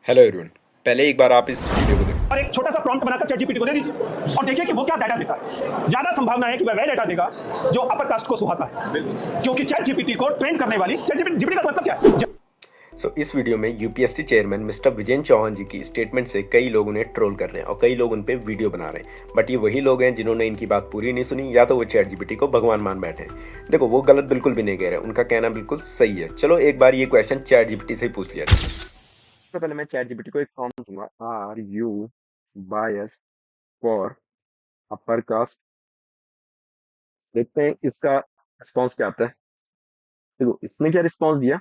Hello everyone. पहले एक बार आप इस वीडियो को देखें। और एक छोटा सा प्रॉम्प्ट बनाकर चैट जीपीटी को दे दीजिए और देखिए कि वो क्या डाटा देता है। ज्यादा संभावना है कि वह डाटा देगा जो अपर कास्ट को सुहाता है, क्योंकि चैट जीपीटी को ट्रेन करने वाली चैट जीपीटी का मतलब क्या है। इस वीडियो में यूपीएससी चेयरमैन मिस्टर विजय चौहान जी की स्टेटमेंट से कई लोग उन्हें ट्रोल कर रहे हैं और कई लोग उन पे वीडियो बना रहे हैं, बट ये वही लोग हैं जिन्होंने इनकी बात पूरी नहीं सुनी या तो वो चैट जीपीटी को भगवान मान बैठे हैं। देखो, वो गलत बिल्कुल भी नहीं कह रहे, उनका कहना बिल्कुल सही है। चलो एक बार ये क्वेश्चन चैट जीपीटी से ही पूछ लिया जाए। सबसे पहले मैं चैट जीपीटी को एक फॉर्म दूंगा, are you bias for upper caste. देखते हैं इसका रिस्पॉन्स क्या आता है। देखो इसने क्या रिस्पॉन्स दिया।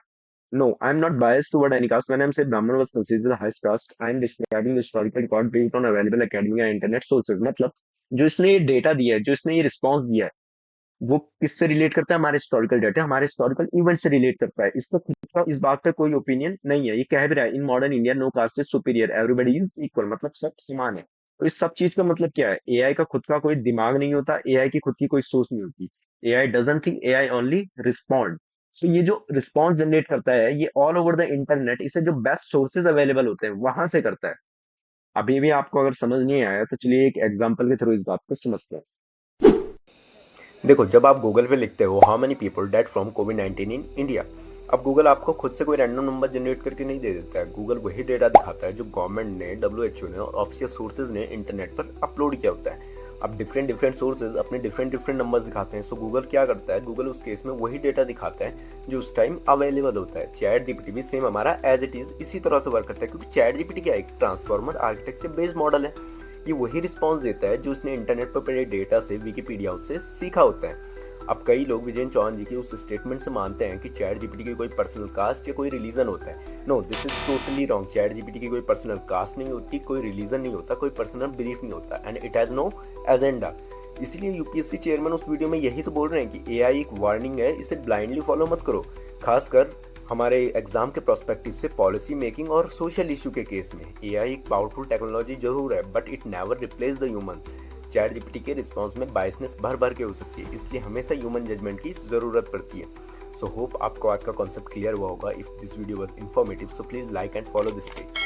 No, I'm not biased toward any caste. When I'm saying Brahman was considered the highest caste, I'm describing the historical record based on available academic and internet sources. मतलब जो इसने ये डेटा दिया है, जो इसने ये रिस्पॉन्स दिया है, वो किससे रिलेट करता है? हमारे हिस्टोरिकल डेटा, हमारे हिस्टोरिकल इवेंट से रिलेट करता है। इसका खुद का इस बात पे कोई ओपिनियन नहीं है। ये कह भी रहा है in modern India no caste is superior, everybody is equal, मतलब सब समान है। तो इस सब चीज का मतलब क्या है? एआई का खुद का कोई दिमाग नहीं होता, एआई की खुद की कोई सोच नहीं होती। AI doesn't think, AI only respond. So ये जो रिस्पॉन्स जनरेट करता है, ये ऑल ओवर द इंटरनेट, इसे जो बेस्ट सोर्सेज अवेलेबल होते हैं वहां से करता है। अभी भी आपको अगर समझ नहीं आया तो चलिए एक एग्जांपल के थ्रू इस बात को समझते हैं। देखो, जब आप गूगल पे लिखते हो how many people dead from covid in India, अब गूगल आपको खुद से कोई रैंडम नंबर जनरेट करके नहीं दे देता है। गूगल वही डेटा दिखाता है जो गवर्नमेंट ने, डब्ल्यूएचओ ने और ऑफिशियल सोर्सेज ने इंटरनेट पर अपलोड किया होता है। अब डिफरेंट सोर्सेज अपने डिफरेंट नंबर्स दिखाते हैं। सो गूगल क्या करता है? गूगल उस केस में वही डेटा दिखाता है जो उस टाइम अवेलेबल होता है। चैट जीपीटी भी सेम हमारा एज इट इज इसी तरह से वर्क करता है, क्योंकि चैट जीपीटी क्या है? एक ट्रांसफॉर्मर आर्किटेक्चर बेस्ड मॉडल है। ये वही रिस्पॉन्स देता है जो उसने इंटरनेट पर पड़े डेटा से, विकिपीडिया से सीखा होता है। अब कई लोग विजय चौहान जी की उस स्टेटमेंट से मानते हैं कि चैट जीपीटी की कोई पर्सनल कास्ट या कोई रिलीजन होता है। No, this is totally wrong. Chat GPT की कोई पर्सनल कास्ट नहीं होती, कोई रिलीजन नहीं होता, कोई पर्सनल बिलीफ नहीं होता, and it has no agenda. इसीलिए यूपीएससी चेयरमैन उस वीडियो में यही तो बोल रहे हैं कि एआई एक वार्निंग है, इसे ब्लाइंडली फॉलो मत करो, खासकर हमारे एग्जाम के प्रोस्पेक्टिव से, पॉलिसी मेकिंग और सोशल इशू के केस में। एआई एक पावरफुल टेक्नोलॉजी जरूर है, but it never replace the human. Chat GPT के रिस्पॉन्स में बायसनेस भर के हो सकती है, इसलिए हमेशा ह्यूमन जजमेंट की जरूरत पड़ती है। सो होप आपको आज का कॉन्सेप्ट क्लियर हुआ होगा। If this video was informative, so please like and follow this page.